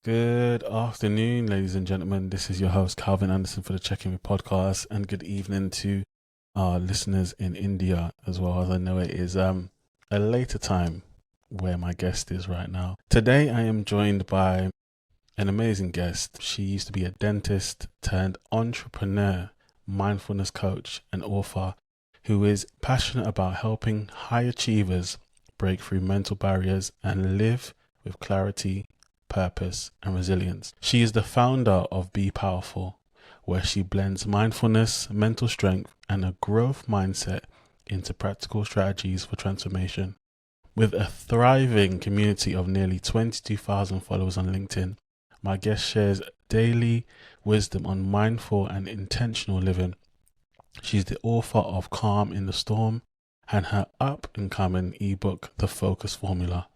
Good afternoon, ladies and gentlemen. This is your host, Calvin Anderson, for the Check In With podcast, and good evening to our listeners in India as well. As I know it is a later time where my guest is right now. Today, I am joined by an amazing guest. She used to be a dentist turned entrepreneur, mindfulness coach, and author who is passionate about helping high achievers break through mental barriers and live with clarity, purpose, and resilience. She is the founder of Be Powerful, where she blends mindfulness, mental strength, and a growth mindset into practical strategies for transformation. With a thriving community of nearly 22,000 followers on LinkedIn, my guest shares daily wisdom on mindful and intentional living. She's the author of Calm in the Storm and her up-and-coming ebook, The Focus Formula,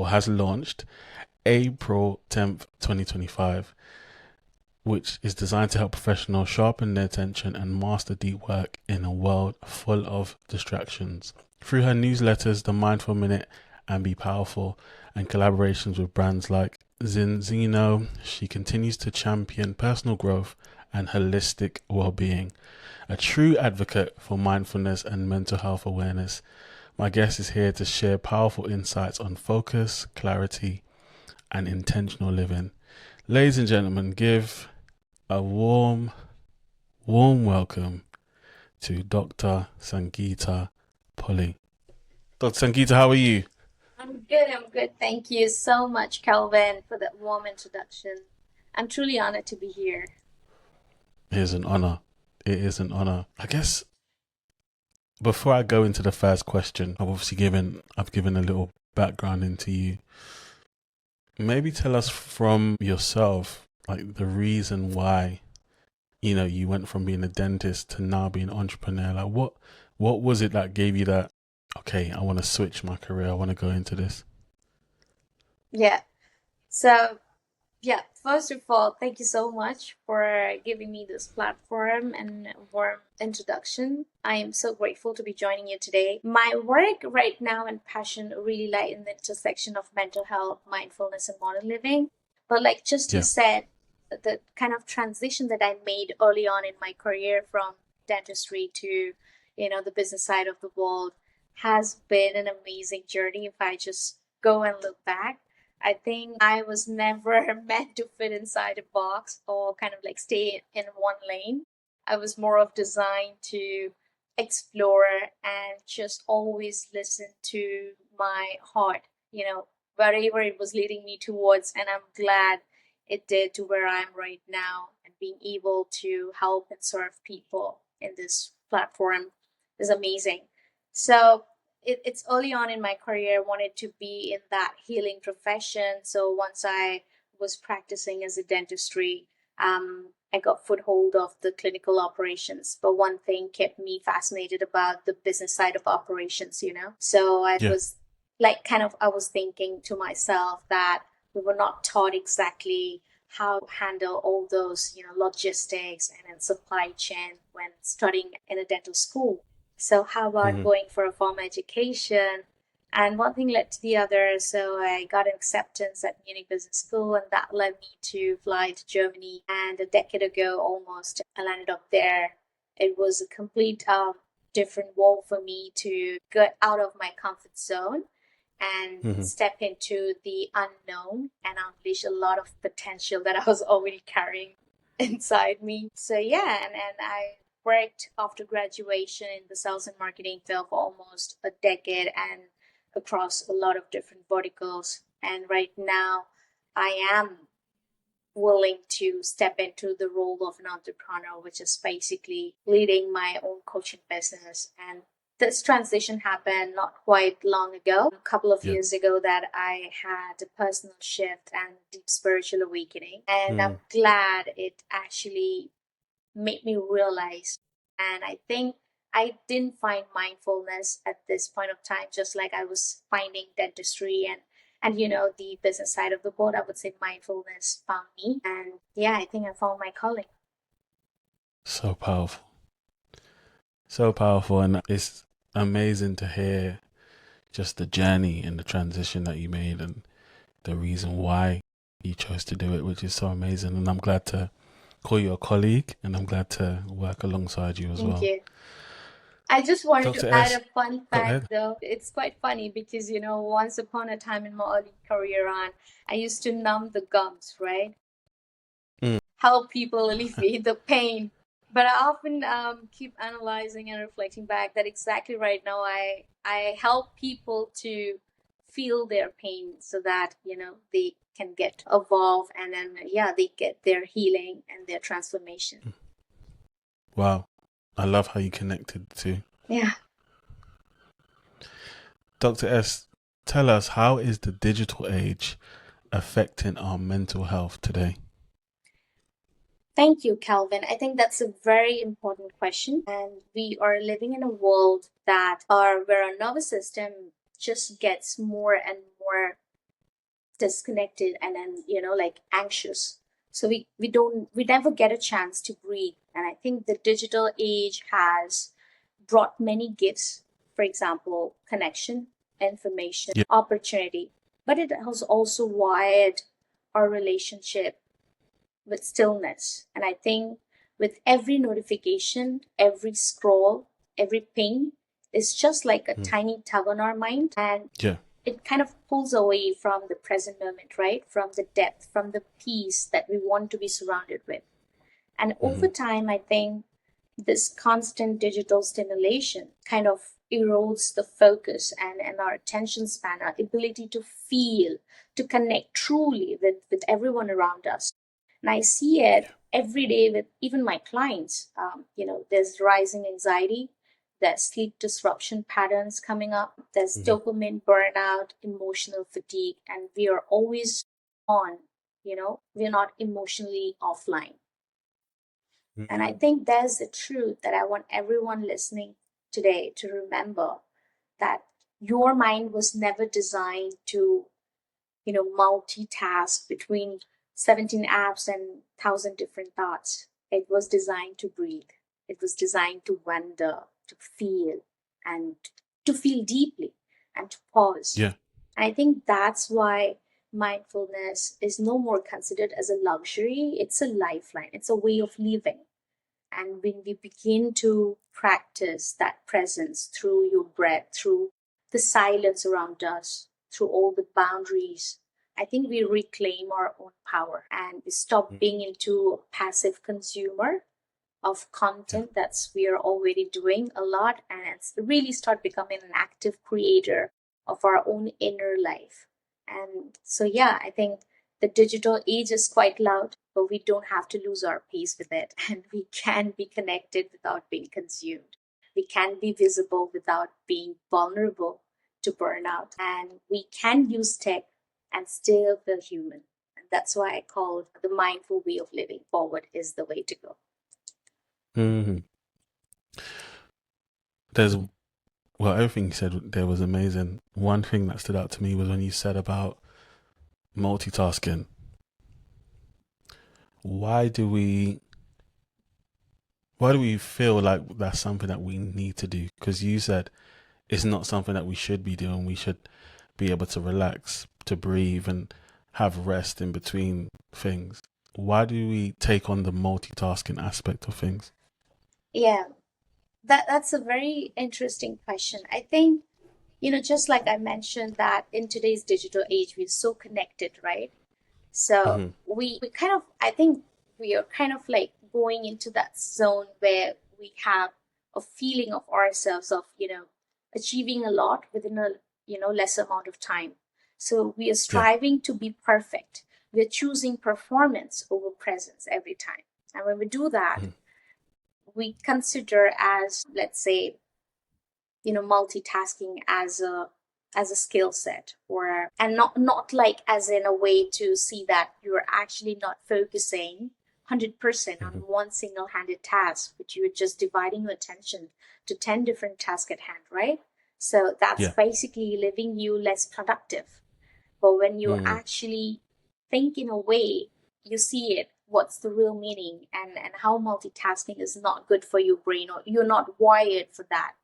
has launched April 10th, 2025, which is designed to help professionals sharpen their attention and master deep work in a world full of distractions. Through her newsletters, The Mindful Minute and Be Powerful, and collaborations with brands like Zinzino, she continues to champion personal growth and holistic well-being. A true advocate for mindfulness and mental health awareness, my guest is here to share powerful insights on focus, clarity, and intentional living. Ladies and gentlemen, give a warm welcome to Dr. Sanghita Polley. Dr. Sanghita, how are you? I'm good. Thank you so much, Calvin, for that warm introduction. I'm truly honored to be here. It is an honor. I guess before I go into the first question, I've given a little background into you. Maybe tell us from yourself, like the reason why, you went from being a dentist to now being an entrepreneur. Like what was it that gave you that, okay, I want to switch my career, I want to go into this? Yeah. So, first of all, thank you so much for giving me this platform and warm introduction. I am so grateful to be joining you today. My work right now and passion really lie in the intersection of mental health, mindfulness, and modern living. But like just you Yeah. said, the kind of transition that I made early on in my career from dentistry to, the business side of the world has been an amazing journey. If I just go and look back, I think I was never meant to fit inside a box or kind of like stay in one lane. I was more of designed to explore and just always listen to my heart, wherever it was leading me towards. And I'm glad it did to where I'm right now and being able to help and serve people in this platform is amazing. So it's early on in my career. I wanted to be in that healing profession. So once I was practicing as a dentistry, I got foothold of the clinical operations. But one thing kept me fascinated about the business side of operations. So I Yeah. was like, I was thinking to myself that we were not taught exactly how to handle all those, logistics and then supply chain when studying in a dental school. So how about Hmm. going for a formal education? And one thing led to the other. So I got an acceptance at Munich Business School, and that led me to fly to Germany. And a decade ago, almost, I landed up there. It was a complete different world for me to get out of my comfort zone and Hmm. step into the unknown and unleash a lot of potential that I was already carrying inside me. So yeah, and I worked after graduation in the sales and marketing field for almost a decade and across a lot of different verticals. And right now, I am willing to step into the role of an entrepreneur, which is basically leading my own coaching business. And this transition happened not quite long ago, a couple of Yeah. years ago, that I had a personal shift and deep spiritual awakening. And I'm Mm. glad it actually made me realize. And I think I didn't find mindfulness at this point of time, just like I was finding dentistry and the business side of the board. I would say mindfulness found me, and yeah, I think I found my calling. So powerful. So powerful. And it's amazing to hear just the journey and the transition that you made and the reason why. you chose to do it, which is so amazing. And I'm glad to call you a colleague, and I'm glad to work alongside you as Thank well. you. I just wanted to Dr. add S, a fun go fact ahead. though. It's quite funny because, once upon a time in my early career on, I used to numb the gums, right? Mm. Help people alleviate the pain. But I often keep analyzing and reflecting back that exactly right now I help people to feel their pain so that, they can get evolve and then, yeah, they get their healing and their transformation. Wow. I love how you connected too. Yeah. Dr. S, tell us, how is the digital age affecting our mental health today? Thank you, Calvin. I think that's a very important question. And we are living in a world where our nervous system just gets more and more disconnected and then, like anxious. So we never get a chance to breathe. And I think the digital age has brought many gifts, for example, connection, information, Yeah. opportunity, but it has also wired our relationship with stillness. And I think with every notification, every scroll, every ping is just like a Mm. tiny tug on our mind. And Yeah. it kind of pulls away from the present moment, right? From the depth, from the peace that we want to be surrounded with. And Hmm. over time, I think this constant digital stimulation kind of erodes the focus and our attention span, our ability to feel, to connect truly with everyone around us. And I see it every day with even my clients. There's rising anxiety, there's sleep disruption patterns coming up, there's Hmm. dopamine burnout, emotional fatigue, and we are always on, we're not emotionally offline. And I Hmm. think there's the truth that I want everyone listening today to remember that your mind was never designed to, multitask between 17 apps and 1,000 different thoughts. It was designed to breathe. It was designed to wonder, to feel, and to feel deeply and to pause. Yeah. I think that's why mindfulness is no more considered as a luxury. It's a lifeline. It's a way of living. And when we begin to practice that presence through your breath, through the silence around us, through all the boundaries, I think we reclaim our own power and we stop Mhm. being into a passive consumer of Yeah. content that's we are already doing a lot, and it's really start becoming an active creator of our own inner life. And so yeah, I think the digital age is quite loud, but we don't have to lose our peace with it, and we can be connected without being consumed. We can be visible without being vulnerable to burnout, and we can use tech and still feel human. And that's why I called the mindful way of living forward is the way to go. Hmm. There's, well, everything you said there was amazing. One thing that stood out to me was when you said about multitasking. Why do we why do we feel like that's something that we need to do? Because you said it's not something that we should be doing. We should be able to relax, to breathe, and have rest in between things. Why do we take on the multitasking aspect of things? Yeah, that's a very interesting question. I think, just like I mentioned that in today's digital age, we're so connected, right? So Hmm. we kind of, I think we are kind of like going into that zone where we have a feeling of ourselves of, achieving a lot within a, less amount of time. So we are Yeah. striving to be perfect. We're choosing performance over presence every time. And when we do that, Hmm. we consider as, let's say, multitasking as a skill set, or and not like as in a way to see that you're actually not focusing 100% on Hmm. one single-handed task, but you're just dividing your attention to 10 different tasks at hand, right? So that's Yeah. basically leaving you less productive. But when you Hmm. actually think in a way, you see it, what's the real meaning, and how multitasking is not good for your brain, or you're not wired for that.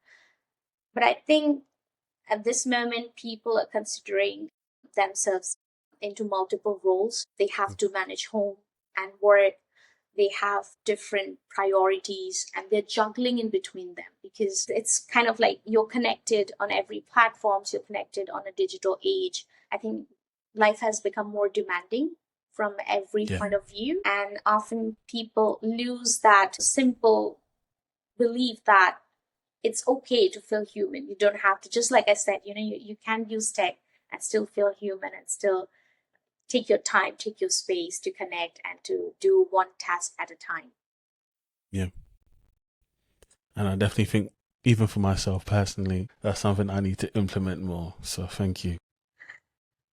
But I think at this moment, people are considering themselves into multiple roles. They have to manage home and work. They have different priorities and they're juggling in between them because it's kind of like you're connected on every platform. So you're connected on a digital age. I think life has become more demanding from every Yeah. point of view. And often people lose that simple belief that it's okay to feel human. You don't have to, just like I said, you can use tech and still feel human and still take your time, take your space to connect and to do one task at a time. Yeah. And I definitely think, even for myself personally, that's something I need to implement more. So thank you.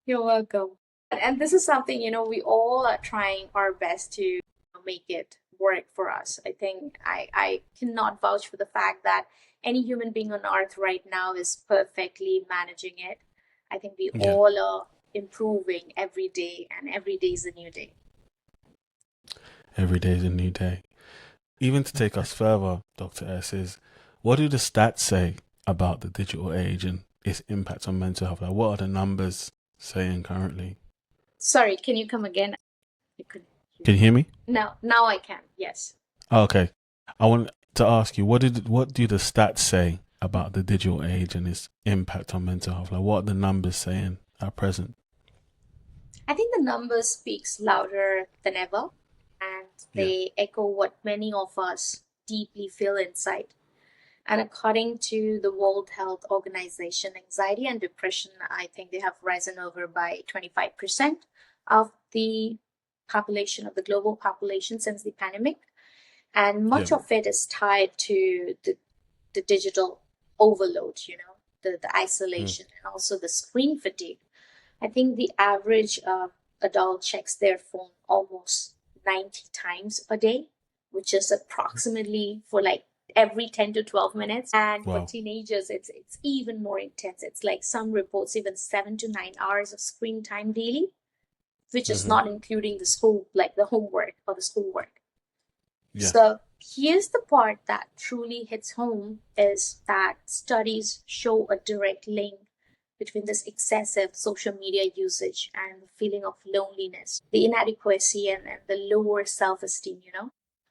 You're welcome. And this is something, we all are trying our best to make it work for us. I think I cannot vouch for the fact that any human being on earth right now is perfectly managing it. I think we Yeah. all are improving every day, and every day is a new day. Every day is a new day. Even to take us further, Dr. S, is what do the stats say about the digital age and its impact on mental health? Like, what are the numbers saying currently? Sorry, can you come again? I couldn't hear. Can you hear me? Now I can. Yes. Oh, okay. I want to ask you, what do the stats say about the digital age and its impact on mental health? Like, what are the numbers saying at present? I think the numbers speaks louder than ever, and Yeah. they echo what many of us deeply feel inside. And according to the World Health Organization, anxiety and depression, I think they have risen over by 25% of the population, of the global population since the pandemic. And much Yeah. of it is tied to the digital overload, the Mm. isolation and also the screen fatigue. I think the average adult checks their phone almost 90 times a day, which is approximately for like every 10 to 12 minutes. And for Wow. teenagers, it's even more intense. It's like some reports even 7 to 9 hours of screen time daily, which is Mm-hmm. not including the school, like the homework or the schoolwork. Yeah. So here's the part that truly hits home is that studies show a direct link between this excessive social media usage and the feeling of loneliness, the inadequacy and the lower self-esteem.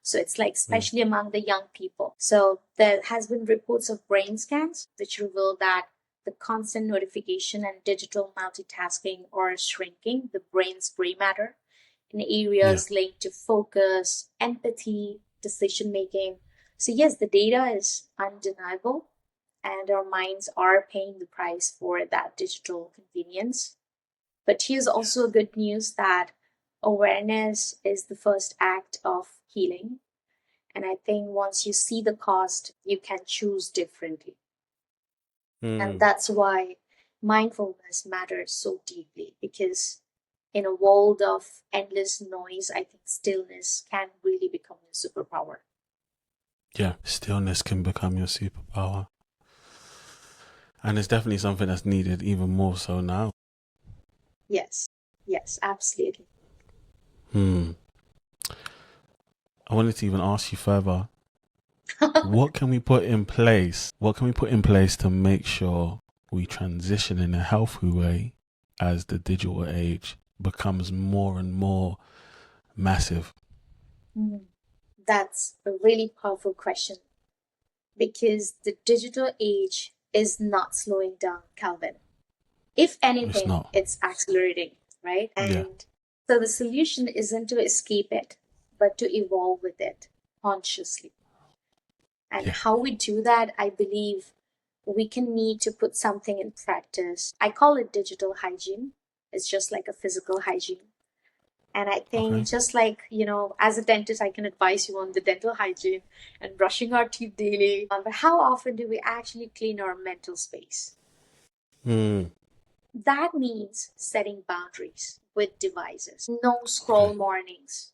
So it's like Mm. especially among the young people. So there has been reports of brain scans which reveal that the constant notification and digital multitasking are shrinking the brain's gray matter in Yeah. areas linked to focus, empathy, decision making. So, yes, the data is undeniable, and our minds are paying the price for that digital convenience. But here's also good news that awareness is the first act of healing. And I think once you see the cost, you can choose differently. And Mm. that's why mindfulness matters so deeply because in a world of endless noise, I think stillness can really become your superpower. Yeah. Stillness can become your superpower. And it's definitely something that's needed even more so now. Yes, yes, absolutely. Hmm. I wanted to even ask you further, what can we put in place? What can we put in place to make sure we transition in a healthy way as the digital age becomes more and more massive? That's a really powerful question because the digital age is not slowing down, Calvin. If It's anything, not. it's accelerating, right? Yeah. And so the solution isn't to escape it, but to evolve with it consciously. And Yeah. how we do that, I believe we can need to put something in practice. I call it digital hygiene. It's just like a physical hygiene. And I think Okay. just like, as a dentist, I can advise you on the dental hygiene and brushing our teeth daily. But how often do we actually clean our mental space? Hmm. That means setting boundaries with devices. No scroll Okay. mornings,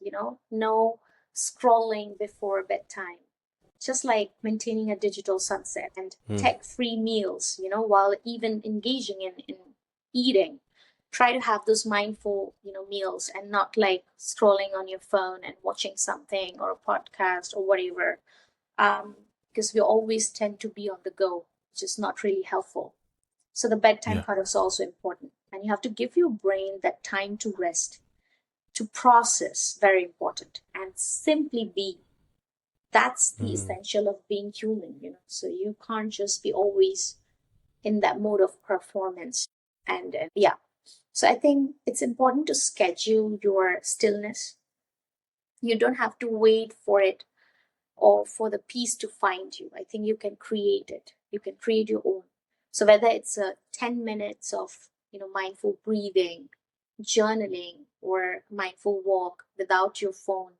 no scrolling before bedtime. Just like maintaining a digital sunset and Hmm. tech-free meals, while even engaging in eating. Try to have those mindful, meals and not like scrolling on your phone and watching something or a podcast or whatever. Because we always tend to be on the go, which is not really helpful. So the bedtime Yeah. part is also important. And you have to give your brain that time to rest, to process, very important, and simply be. That's the Mm. essential of being human, So you can't just be always in that mode of performance. And yeah, so I think it's important to schedule your stillness. You don't have to wait for it or for the peace to find you. I think you can create it. You can create your own. So whether it's a 10 minutes of, mindful breathing, journaling, or mindful walk without your phone,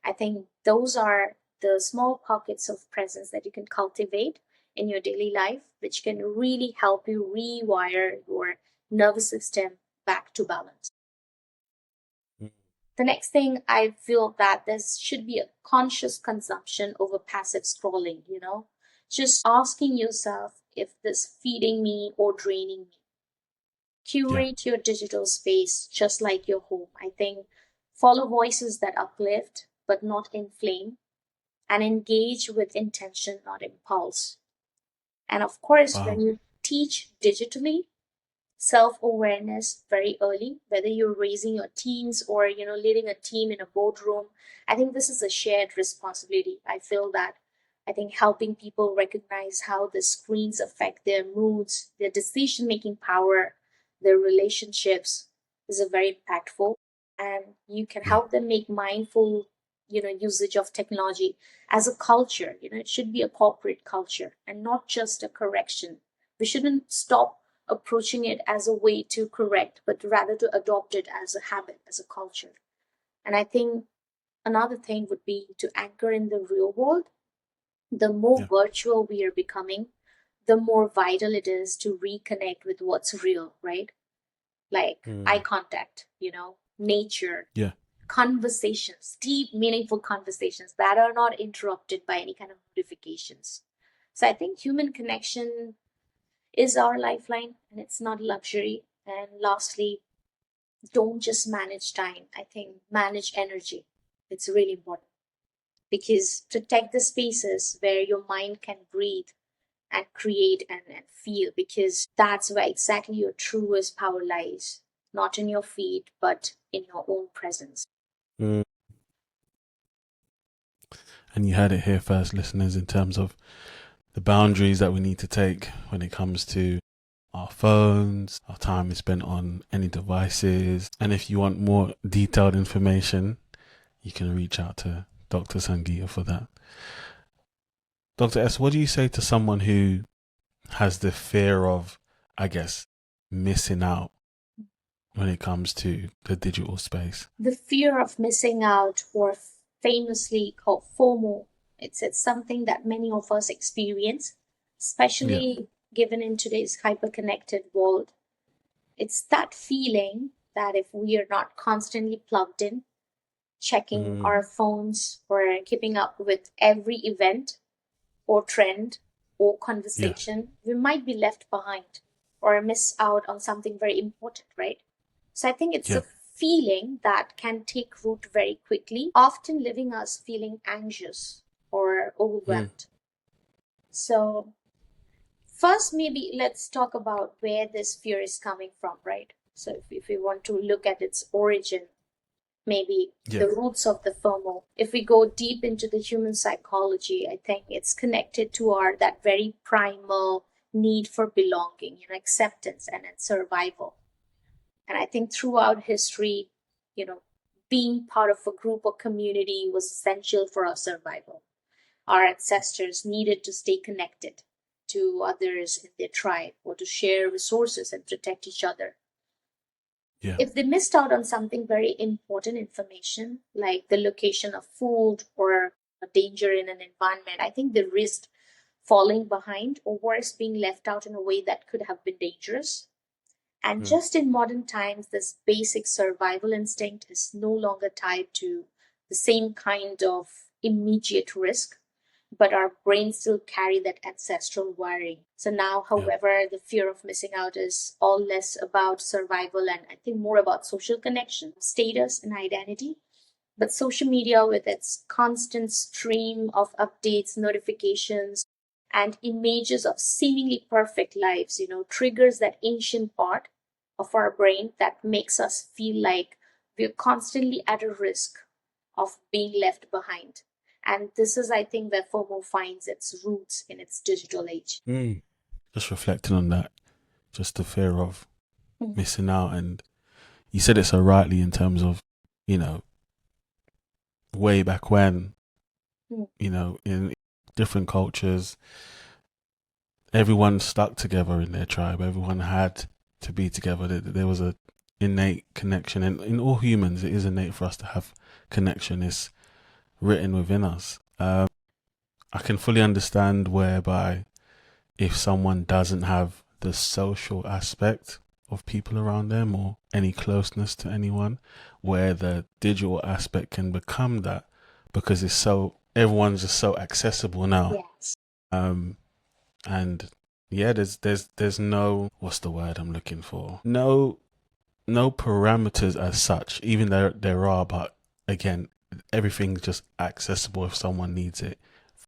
I think those are the small pockets of presence that you can cultivate in your daily life, which can really help you rewire your nervous system back to balance. Mm. The next thing, I feel that there should be a conscious consumption over passive scrolling, just asking yourself if this feeding me or draining me. Yeah. Curate your digital space just like your home. I think follow voices that uplift but not inflame, and engage with intention, not impulse. And of course, when Wow. you teach digitally, self-awareness very early, whether you're raising your teens or leading a team in a boardroom. I think this is a shared responsibility. I feel that, I think helping people recognize how the screens affect their moods, their decision making power, their relationships is a very impactful. And you can Yeah. help them make mindful usage of technology as a culture. It should be a corporate culture and not just a correction. We shouldn't stop approaching it as a way to correct, but rather to adopt it as a habit, as a culture. And I think another thing would be to anchor in the real world. The more Yeah. virtual we are becoming, the more vital it is to reconnect with what's real, right? Like eye Mm. contact, nature, Yeah. conversations, deep, meaningful conversations that are not interrupted by any kind of notifications. So I think human connection is our lifeline and it's not luxury. And lastly, don't just manage time. I think manage energy. It's really important because protect the spaces where your mind can breathe and create and feel, because that's where exactly your truest power lies, not in your feet, but in your own presence. Mm. And you heard it here first, listeners, in terms of the boundaries that we need to take when it comes to our phones, our time is spent on any devices. And if you want more detailed information, you can reach out to Dr. Sanghita for that. Dr. S, what do you say to someone who has the fear of, I guess, missing out when it comes to the digital space? The fear of missing out, or famously called FOMO, it's something that many of us experience, Yeah. especially given in today's hyper-connected world. It's that feeling that if we are not constantly plugged in, checking Mm. our phones or keeping up with every event or trend or Yeah. conversation, we might be left behind or miss out on something very important, right? So I think it's Yeah. a feeling that can take root very quickly, often leaving us feeling anxious or Mm. overwhelmed. So, first, maybe let's talk about where this fear is coming from, right? So, if we want to look at its origin, maybe Yeah. the roots of the FOMO. If we go deep into the human psychology, I think it's connected to our that very primal need for belonging, acceptance and survival. And I think throughout history, you know, being part of a group or community was essential for our survival. Our ancestors needed to stay connected to others in their tribe or to share resources and protect each other. Yeah. If they missed out on something very important information, like the location of food or a danger in an environment, I think they risked falling behind or worse, being left out in a way that could have been dangerous. And Mm. just in modern times, this basic survival instinct is no longer tied to the same kind of immediate risk, but our brains still carry that ancestral wiring. So now, Yeah. however, the fear of missing out is all less about survival and I think more about social connection, status, and identity. But social media, with its constant stream of updates, notifications, and images of seemingly perfect lives, triggers that ancient part of our brain that makes us feel like we're constantly at a risk of being left behind. And this is, I think, where FOMO finds its roots in its digital age. Mm. Just reflecting on that, just the fear of Mm. missing out. And you said it so rightly in terms of, you know, way back when, Mm. you know, in different cultures, everyone stuck together in their tribe. Everyone had to be together. There was a innate connection, and in all humans, it is innate for us to have connection. It's written within us. I can fully understand whereby if someone doesn't have the social aspect of people around them or any closeness to anyone, where the digital aspect can become that, because it's so, everyone's just so accessible now. Yes. Um, and yeah, there's no, what's the word I'm looking for? No parameters as such, even though there are, but again, everything's just accessible if someone needs it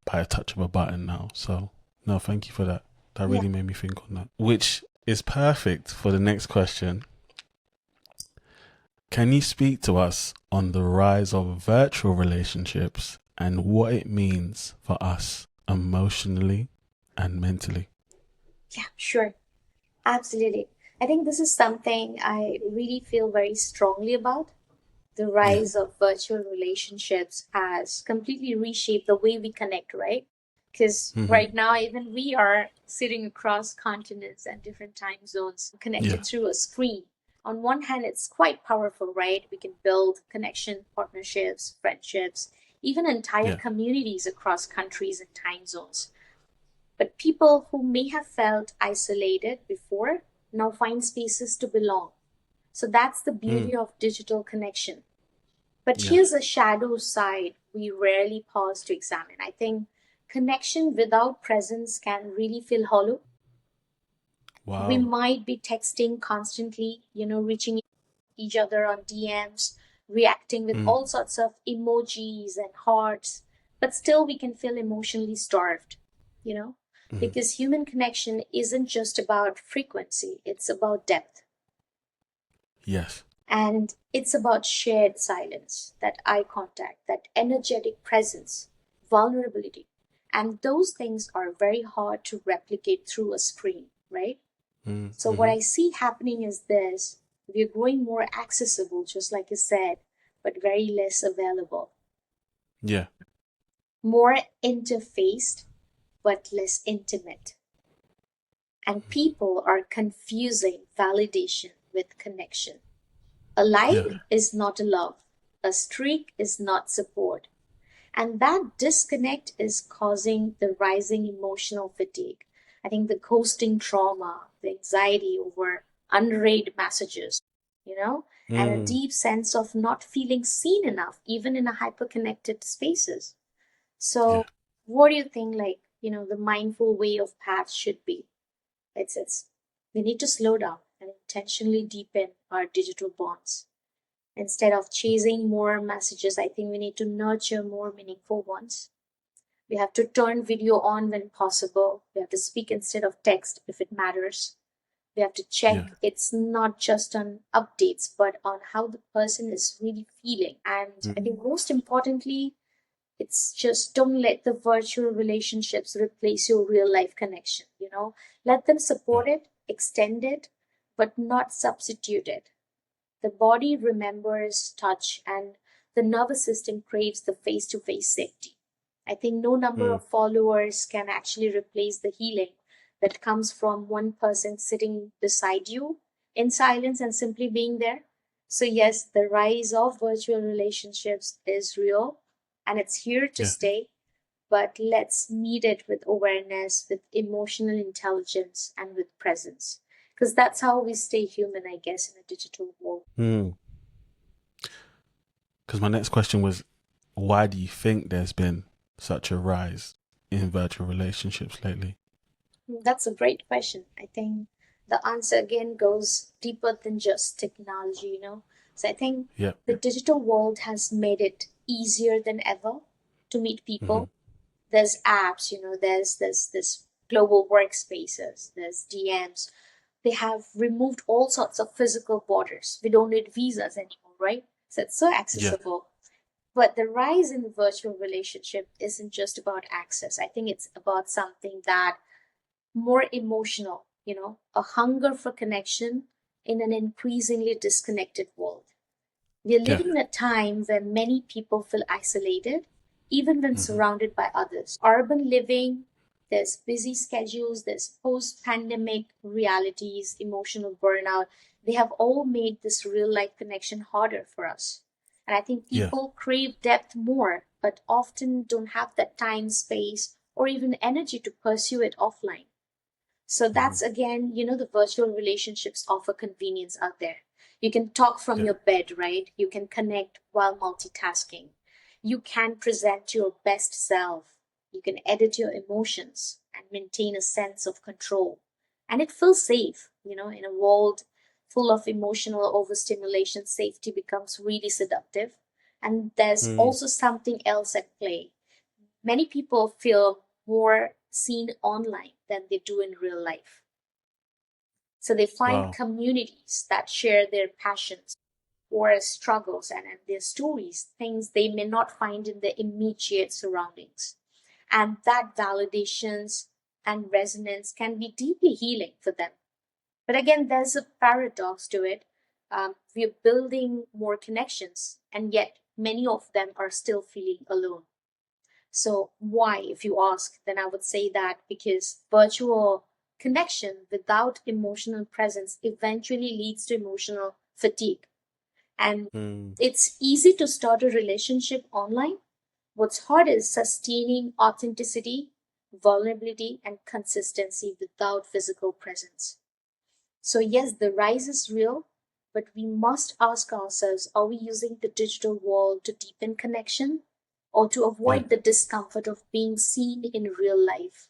by a touch of a button now. So no, thank you for that. That Yeah. really made me think on that, which is perfect for the next question. Can you speak to us on the rise of virtual relationships and what it means for us emotionally and mentally? Yeah, sure. Absolutely. I think this is something I really feel very strongly about. The Yeah. rise of virtual relationships has completely reshaped the way we connect, right? Because Mm-hmm. right now, even we are sitting across continents and different time zones Yeah. connected through a screen. On one hand, it's quite powerful, right? We can build connection, partnerships, friendships, even entire Yeah. communities across countries and time zones. But people who may have felt isolated before now find spaces to belong. So that's the Mm. beauty of digital connection. But Yeah. here's a shadow side we rarely pause to examine. I think connection without presence can really feel hollow. We Wow. might be texting constantly, reaching each other on DMs, reacting with Mm. all sorts of emojis and hearts, but still we can feel emotionally starved, you know? Mm. Because human connection isn't just about frequency, it's about depth. Yes. And it's about shared silence, that eye contact, that energetic presence, vulnerability. And those things are very hard to replicate through a screen, right? Mm. So, what Mm-hmm. I see happening is this: we're growing more accessible, just like you said, but very less available, Yeah. more interfaced, but less intimate. And people are confusing validation with connection. A Yeah. like is not a love, a streak is not support. And that disconnect is causing the rising emotional fatigue. I think the ghosting trauma, the anxiety over unread messages, and a Mm. deep sense of not feeling seen enough, even in a hyper-connected spaces. Yeah. So, what do you think, the mindful way of path should be? It's we need to slow down and intentionally deepen our digital bonds. Instead of chasing more messages, I think we need to nurture more meaningful ones. We have to turn video on when possible. We have to speak instead of text if it matters. We have to Yeah. check it's not just on updates, but on how the person is really feeling. And I Mm. think most importantly, it's just don't let the virtual relationships replace your real life connection. Let them Yeah. support it, extend it, but not substitute it. The body remembers touch, and the nervous system craves the face to face safety. I think no number Mm. of followers can actually replace the healing that comes from one person sitting beside you in silence and simply being there. So, yes, the rise of virtual relationships is real and it's here to Yeah. stay, but let's meet it with awareness, with emotional intelligence, and with presence. Because that's how we stay human, I guess, in a digital world. Mm. Because my next question was, why do you think there's been such a rise in virtual relationships lately? That's a great question. I think the answer again goes deeper than just technology. So I think Yeah. the digital world has made it easier than ever to meet Mm-hmm. people. There's apps, there's this global workspaces, there's DMs, They have removed all sorts of physical borders. We don't need visas anymore, right? So it's so Yeah. accessible. But the rise in the virtual relationship isn't just about access. I think it's about something that more emotional, a hunger for connection in an increasingly disconnected world. We are Yeah. living in a time where many people feel isolated, even when Hmm. surrounded by others. Urban living, there's busy schedules, there's post pandemic realities, emotional burnout. They have all made this real life connection harder for us. And I think Yeah. people crave depth more, but often don't have that time, space, or even energy to pursue it offline. So Hmm. that's again, the virtual relationships offer convenience out there. You can talk from Yeah. your bed, right? You can connect while multitasking. You can present your best self. You can edit your emotions and maintain a sense of control. And it feels safe, in a world full of emotional overstimulation, safety becomes really seductive. And there's Mm. also something else at play. Many people feel more seen online than they do in real life. So they find Wow. communities that share their passions or struggles and their stories, things they may not find in their immediate surroundings. And that validations and resonance can be deeply healing for them. But again, there's a paradox to it. We're building more connections, and yet many of them are still feeling alone. So, why, if you ask, then I would say that because virtual connection without emotional presence eventually leads to emotional fatigue. And Mm. it's easy to start a relationship online. What's hard is sustaining authenticity, vulnerability, and consistency without physical presence. So, yes, the rise is real, but we must ask ourselves, are we using the digital world to deepen connection or to Yeah. avoid the discomfort of being seen in real life?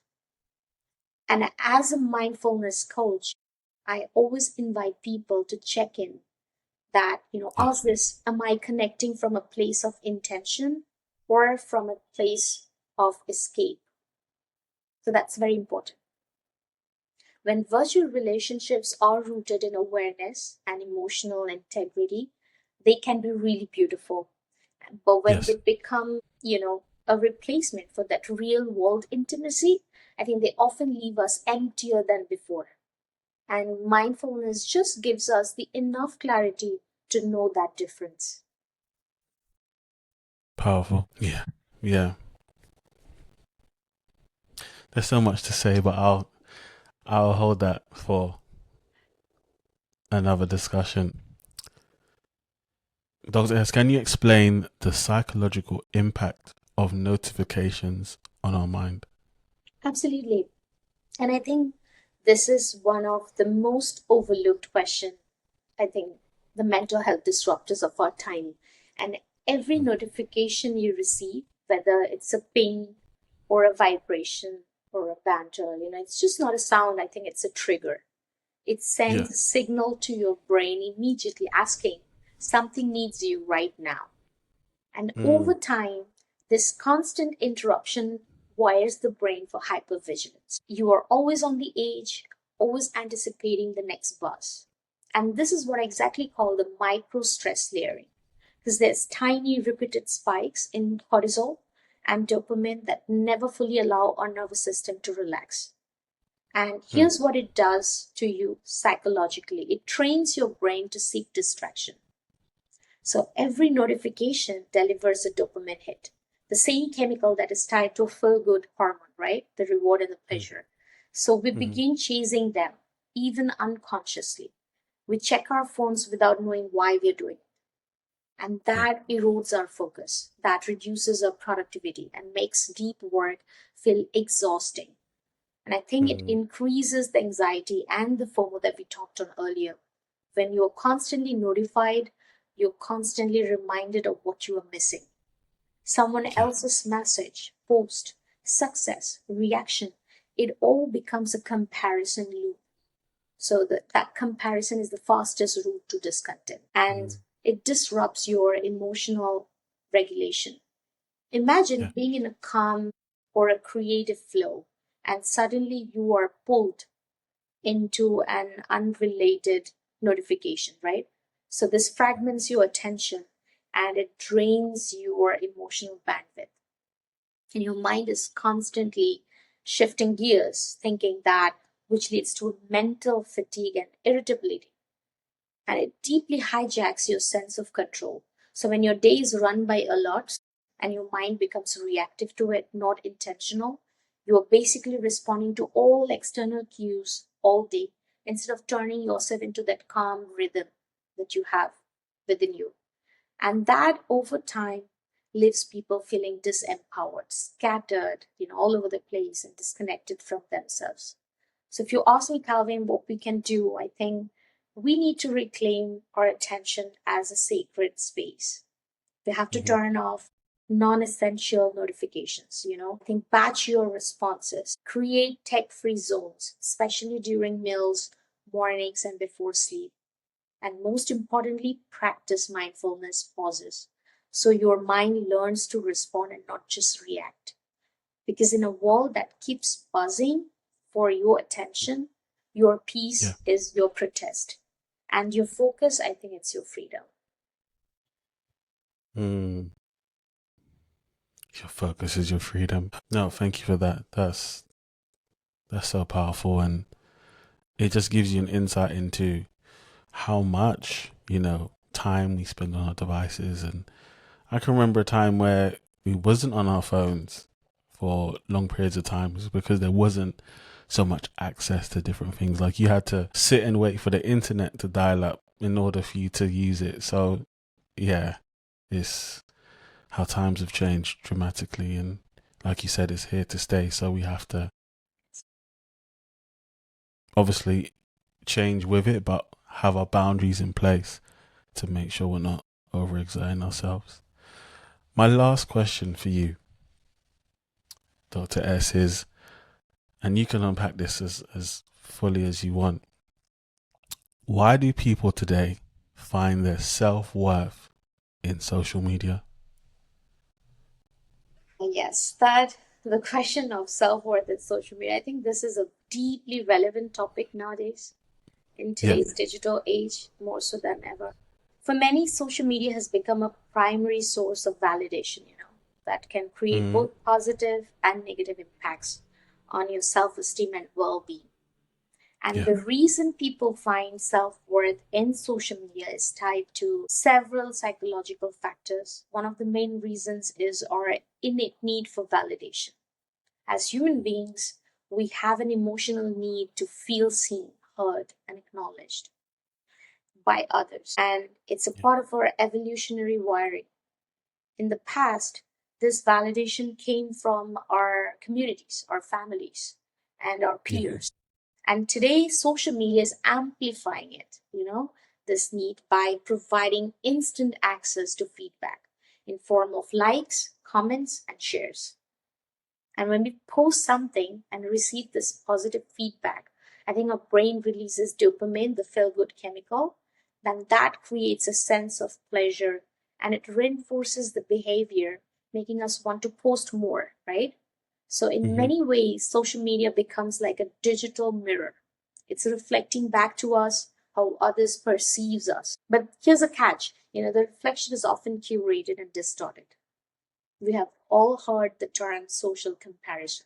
And as a mindfulness coach, I always invite people to check in that, Yeah. ask this: am I connecting from a place of intention or from a place of escape? So that's very important. When virtual relationships are rooted in awareness and emotional integrity, they can be really beautiful. But when they Yes. become, a replacement for that real world intimacy, I think they often leave us emptier than before. And mindfulness just gives us the enough clarity to know that difference. Powerful. Yeah. Yeah. There's so much to say, but I'll hold that for another discussion. Dr. S, can you explain the psychological impact of notifications on our mind? Absolutely. And I think this is one of the most overlooked questions. I think the mental health disruptors of our time. And every Mm. notification you receive, whether it's a ping or a vibration or a banter, it's just not a sound. I think it's a trigger. It Yeah. sends a signal to your brain immediately asking, something needs you right now. And over Mm. time, this constant interruption wires the brain for hypervigilance. You are always on the edge, always anticipating the next buzz. And this is what I exactly call the micro stress layering, because there's tiny repeated spikes in cortisol and dopamine that never fully allow our nervous system to relax. And Mm. here's what it does to you psychologically: it trains your brain to seek distraction. So every notification delivers a dopamine hit, the same chemical that is tied to a feel good hormone, right? The reward and the Mm. pleasure. So we Mm. begin chasing them, even unconsciously. We check our phones without knowing why we're doing it. And Yeah. that erodes our focus, that reduces our productivity, and makes deep work feel exhausting. And I think it Mm. increases the anxiety and the FOMO that we talked on earlier. When you're constantly notified, you're constantly reminded of what you are missing. Someone Yeah. else's message, post, success, reaction, it all becomes a comparison loop. So that comparison is the fastest route to discontent, and Mm. it disrupts your emotional regulation. Yeah. Imagine being in a calm or a creative flow, and suddenly you are pulled. into an unrelated notification, right? So this fragments your attention and it drains your emotional bandwidth. And your mind is constantly shifting gears, thinking that, which leads to mental fatigue and irritability. And it deeply hijacks your sense of control. So when your day is run by alerts and your mind becomes reactive to it, not intentional, you are basically responding to all external cues all day instead of turning yourself into that calm rhythm that you have within you. And that over time leaves people feeling disempowered, scattered, all over the place and disconnected from themselves. So if you ask me, Calvin, what we can do, I think we need to reclaim our attention as a sacred space. We have to Hmm. turn off non-essential notifications, I think batch your responses, create tech-free zones, especially during meals, mornings, and before sleep. And most importantly, practice mindfulness pauses so your mind learns to respond and not just react. Because in a world that keeps buzzing for your attention, your Yeah. peace is your protest. And your focus, I think it's your freedom. Mm. Your focus is your freedom. No, thank you for that. That's so powerful, and it just gives you an insight into how much time we spend on our devices. And I can remember a time where we wasn't on our phones for long periods of time because there wasn't so much access to different things. Like you had to sit and wait for the internet to dial up in order for you to use it. So yeah, it's how times have changed dramatically, and like you said, it's here to stay. So we have to obviously change with it, but have our boundaries in place to make sure we're not overexerting ourselves. My last question for you, Dr. S, is, and you can unpack this as fully as you want. Why do people today find their self-worth in social media? Yes, that the question of self-worth in social media, I think this is a deeply relevant topic nowadays in Yeah. today's digital age, more so than ever. For many, social media has become a primary source of validation, that can create Mm-hmm. both positive and negative impacts on your self esteem and well being. And Yeah. the reason people find self worth in social media is tied to several psychological factors. One of the main reasons is our innate need for validation. As human beings, we have an emotional need to feel seen, heard, and acknowledged by others. And it's a Yeah. part of our evolutionary wiring. In the past, this validation came from our communities, our families, and our Yeah. peers. And today, social media is amplifying it, this need by providing instant access to feedback in form of likes, comments, and shares. And when we post something and receive this positive feedback, I think our brain releases dopamine, the feel good chemical. Then that creates a sense of pleasure and it reinforces the behavior, making us want to post more, right? So, in Mm-hmm. many ways, social media becomes like a digital mirror. It's reflecting back to us how others perceives us. But here's a catch, the reflection is often curated and distorted. We have all heard the term social comparison,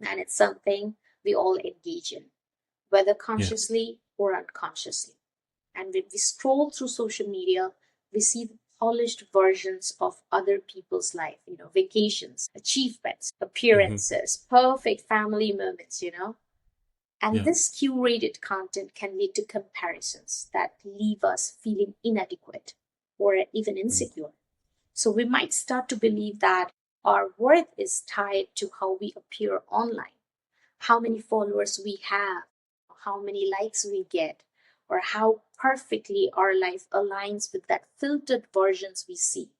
and it's something we all engage in, whether Yeah. consciously or unconsciously. And when we scroll through social media, we see the polished versions of other people's life, vacations, achievements, Mm-hmm. appearances, perfect family moments, And Yeah. this curated content can lead to comparisons that leave us feeling inadequate or even Mm. insecure. So we might start to believe that our worth is tied to how we appear online, how many followers we have, how many likes we get, or how perfectly our life aligns with that filtered versions we see.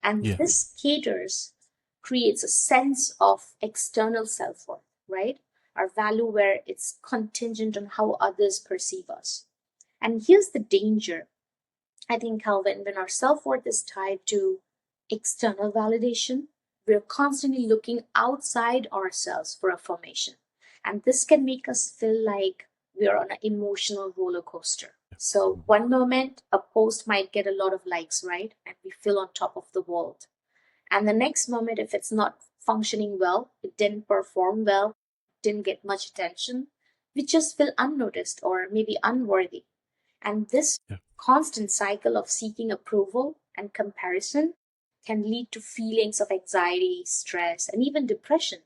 And Yeah. this caters, creates a sense of external self worth, right? Our value where it's contingent on how others perceive us. And here's the danger, I think, Calvin, when our self worth is tied to external validation, we're constantly looking outside ourselves for affirmation. And this can make us feel like we're on an emotional roller coaster. So one moment a post might get a lot of likes, right? And we feel on top of the world. And the next moment, if it's not functioning well, it didn't perform well, didn't get much attention, we just feel unnoticed or maybe unworthy. And this Yeah. constant cycle of seeking approval and comparison can lead to feelings of anxiety, stress, and even depression.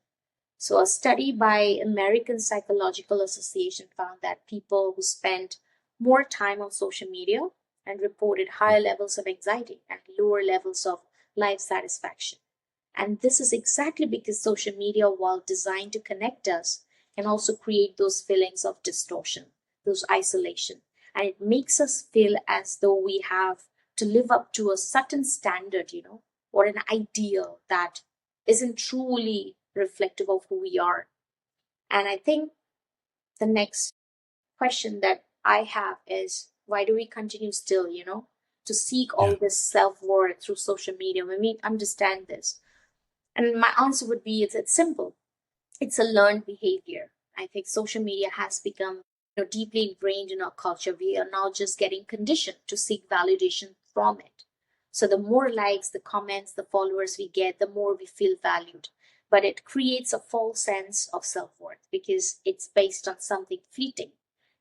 So, a study by American Psychological Association found that people who spent more time on social media and reported higher levels of anxiety and lower levels of life satisfaction. And this is exactly because social media, while designed to connect us, can also create those feelings of distortion, those isolation. And it makes us feel as though we have to live up to a certain standard, or an ideal that isn't truly reflective of who we are. And I think the next question that I have is, why do we continue still, to seek Yeah. all this self worth through social media when we understand this? And my answer would be it's simple. It's a learned behavior. I think social media has become deeply ingrained in our culture. We are now just getting conditioned to seek validation from it. So the more likes, the comments, the followers we get, the more we feel valued. But it creates a false sense of self worth because it's based on something fleeting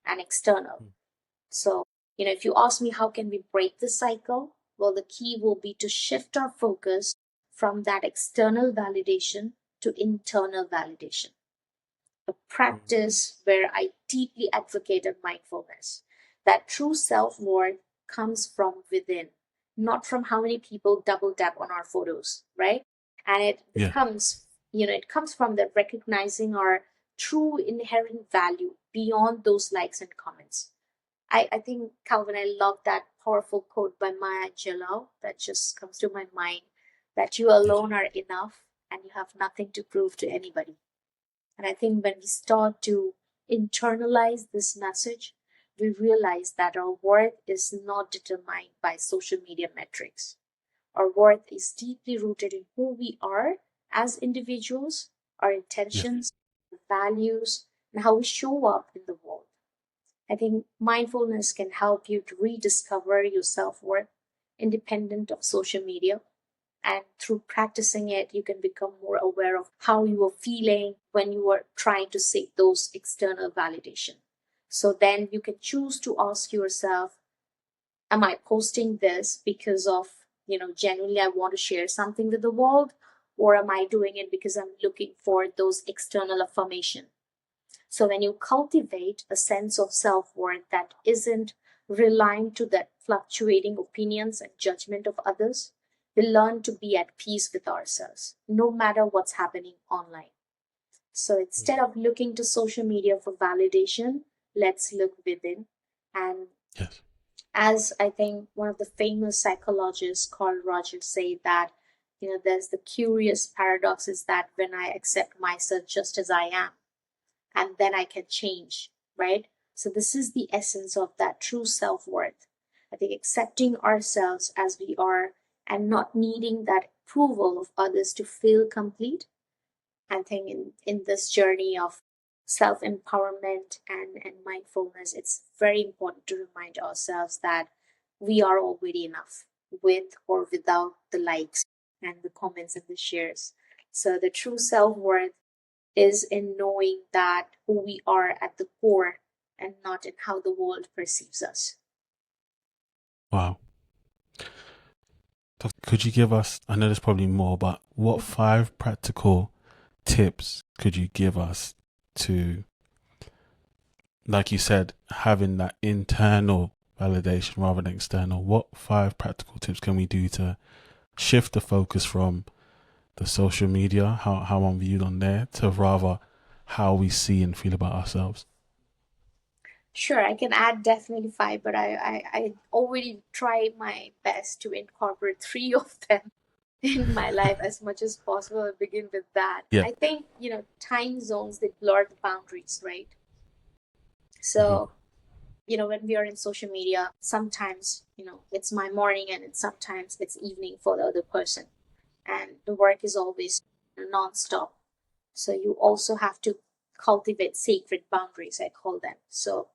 and external. So, if you ask me how can we break this cycle, well, the key will be to shift our focus from that external validation to internal validation, a practice where I deeply advocated mindfulness. That true self worth comes from within, not from how many people double tap on our photos, right? And it Yeah. becomes, it comes from the recognizing our true inherent value beyond those likes and comments. I think, Calvin, I love that powerful quote by Maya Angelou that just comes to my mind, that you Yes. alone are enough and you have nothing to prove to anybody. And I think when we start to internalize this message, we realize that our worth is not determined by social media metrics. Our worth is deeply rooted in who we are as individuals, our Yes. intentions, values, and how we show up in the world. I think mindfulness can help you to rediscover your self worth independent of social media. And through practicing it, you can become more aware of how you were feeling when you were trying to seek those external validation. So then you can choose to ask yourself, am I posting this because of, genuinely I want to share something with the world? Or am I doing it because I'm looking for those external affirmation? So when you cultivate a sense of self-worth that isn't relying to the fluctuating opinions and judgment of others, we learn to be at peace with ourselves, no matter what's happening online. So instead of looking to social media for validation, let's look within. And Yes. as I think one of the famous psychologists, Carl Rogers, said that, there's the curious paradox is that when I accept myself just as I am, and then I can change, right? So this is the essence of that true self-worth. I think accepting ourselves as we are and not needing that approval of others to feel complete. I think in this journey of self-empowerment and mindfulness, it's very important to remind ourselves that we are already enough with or without the likes and the comments and the shares. So the true self-worth is in knowing that who we are at the core and not in how the world perceives us. Wow. Could you give us, I know there's probably more, but what 5 practical tips could you give us to, like you said, having that internal validation rather than external? What 5 practical tips can we do to shift the focus from the social media, how I'm viewed on there, to rather how we see and feel about ourselves? Sure, I can add definitely five, but I already try my best to incorporate three of them in my life as much as possible. I begin with that. Yeah. I think, time zones, they blur the boundaries, right? Hmm. So, when we are in social media, sometimes, it's my morning and sometimes it's evening for the other person. And the work is always non-stop. So you also have to cultivate sacred boundaries, I call them. So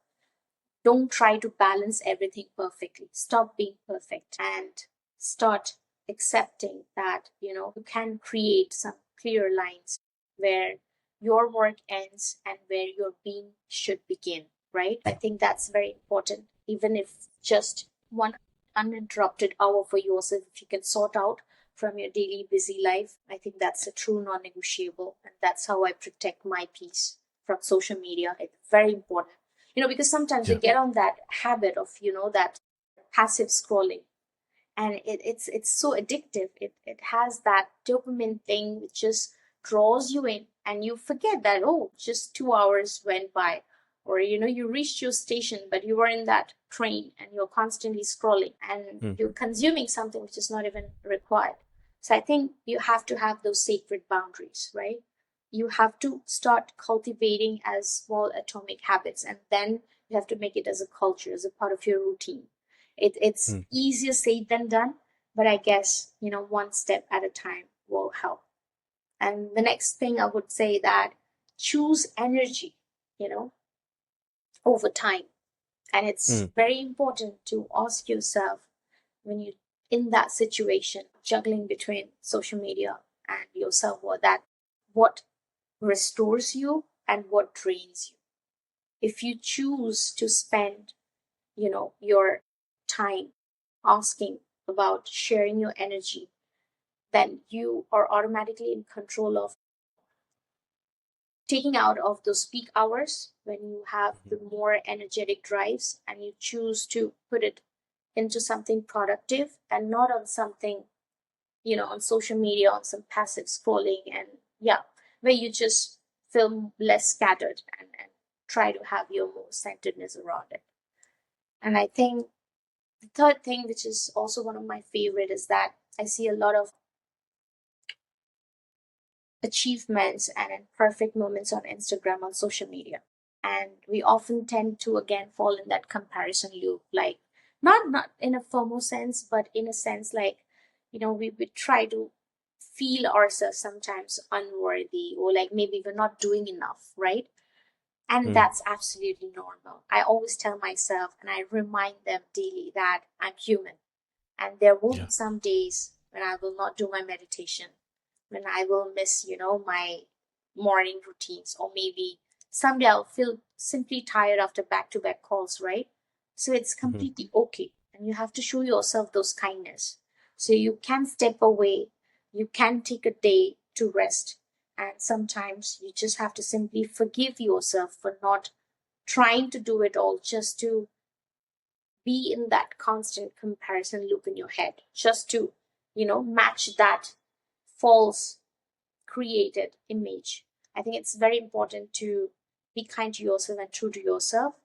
don't try to balance everything perfectly. Stop being perfect and start accepting that, you can create some clear lines where your work ends and where your being should begin, right? I think that's very important. Even if just one uninterrupted hour for yourself, if you can sort out from your daily busy life, I think that's a true non-negotiable. And that's how I protect my peace from social media. It's very important. Because sometimes we Yeah. get on that habit of, that passive scrolling, and it's so addictive. It has that dopamine thing which just draws you in, and you forget that, oh, just 2 hours went by, or you reached your station, but you were in that train and you're constantly scrolling and you're consuming something which is not even required. So I think you have to have those sacred boundaries, right? You have to start cultivating as small atomic habits, and then you have to make it as a culture, as a part of your routine. It's easier said than done, but I guess, one step at a time will help. And the next thing I would say that choose energy, over time. And it's very important to ask yourself when you in that situation, juggling between social media and yourself, or that what restores you and what drains you. If you choose to spend, your time asking about sharing your energy, then you are automatically in control of taking out of those peak hours when you have the more energetic drives, and you choose to put it into something productive and not on something, on social media, on some passive scrolling, and yeah, where you just feel less scattered and try to have your more centeredness around it. And I think the third thing, which is also one of my favorite, is that I see a lot of achievements and perfect moments on Instagram, on social media. And we often tend to again fall in that comparison loop, like not in a formal sense, but in a sense like, we try to feel ourselves sometimes unworthy, or like maybe we're not doing enough, right? And that's absolutely normal. I always tell myself and I remind them daily that I'm human. And there will be some days when I will not do my meditation, when I will miss, my morning routines, or maybe someday I'll feel simply tired after back to back calls, right? So it's completely okay. And you have to show yourself those kindness. So you can step away, you can take a day to rest. And sometimes you just have to simply forgive yourself for not trying to do it all, just to be in that constant comparison loop in your head, just to, match that false created image. I think it's very important to be kind to yourself and true to yourself.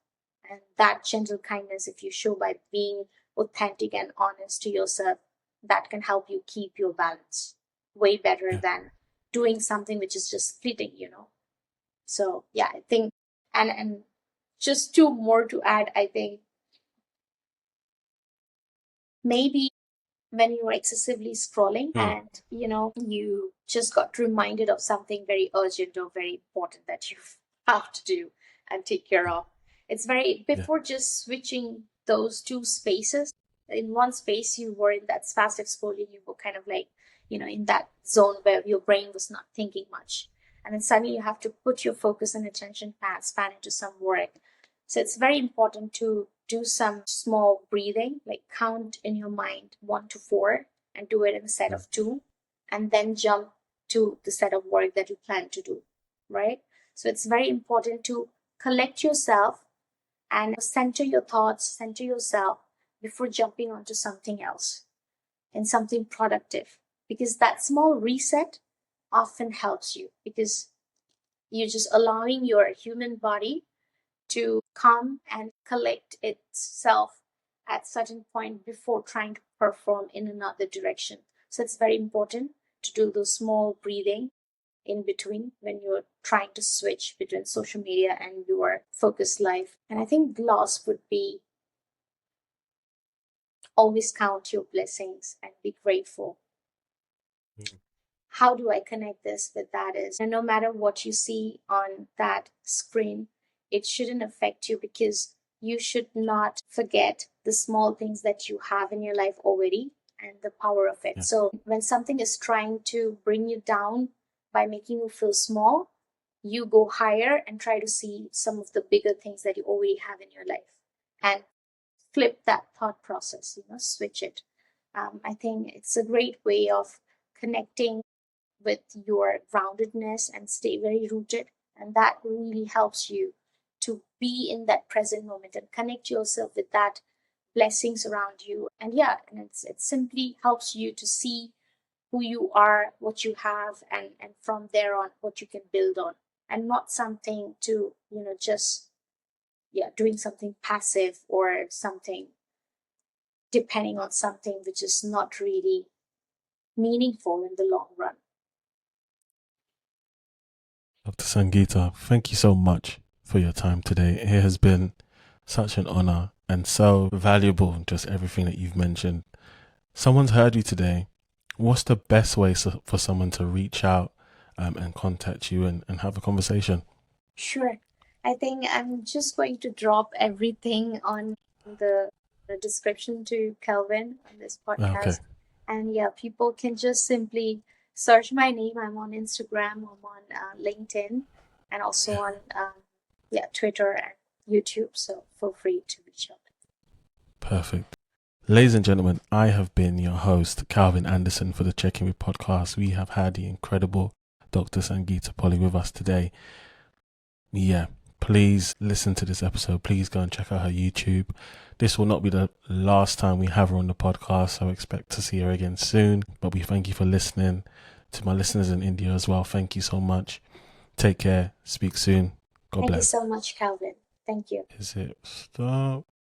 And that gentle kindness, if you show by being authentic and honest to yourself, that can help you keep your balance way better than doing something which is just fleeting. So yeah, I think, and just two more to add, I think maybe when you are excessively scrolling and you just got reminded of something very urgent or very important that you have to do and take care of, it's very before just switching those two spaces. In one space you were in that passive scrolling, you were kind of like in that zone where your brain was not thinking much, and then suddenly you have to put your focus and attention span into some work. So it's very important to do some small breathing, like count in your mind 1 to 4 and do it in a set of two, and then jump to the set of work that you plan to do, right? So it's very important to collect yourself and center your thoughts, center yourself before jumping onto something else and something productive. Because that small reset often helps you, because you're just allowing your human body to come and collect itself at certain point before trying to perform in another direction. So it's very important to do those small breathing in between when you're trying to switch between social media and your focused life. And I think the last would be always count your blessings and be grateful. how do I connect this with that is, and no matter what you see on that screen, it shouldn't affect you, because you should not forget the small things that you have in your life already and the power of it. Yeah. So when something is trying to bring you down by making you feel small, you go higher and try to see some of the bigger things that you already have in your life and flip that thought process, switch it. I think it's a great way of connecting with your groundedness and stay very rooted. And that really helps you to be in that present moment and connect yourself with that blessings around you. And yeah, and it simply helps you to see who you are, what you have, and from there on what you can build on, and not something to, just doing something passive or something depending on something which is not really meaningful in the long run. Dr. Sangeeta, thank you so much for your time today. It has been such an honor and so valuable, just everything that you've mentioned. Someone's heard you today. What's the best way for someone to reach out and contact you and have a conversation? Sure. I think I'm just going to drop everything on the description to Kelvin on this podcast. Okay. And yeah, people can just simply search my name. I'm on Instagram, I'm on LinkedIn, and also on Twitter and YouTube. So feel free to reach out. Perfect. Ladies and gentlemen, I have been your host, Calvin Anderson, for the Check In With podcast. We have had the incredible Dr. Sanghita Polley with us today. Yeah, please listen to this episode. Please go and check out her YouTube. This will not be the last time we have her on the podcast, so I expect to see her again soon. But we thank you for listening. To my listeners in India as well, thank you so much. Take care. Speak soon. God bless. Thank you so much, Calvin. Thank you. Is it stop?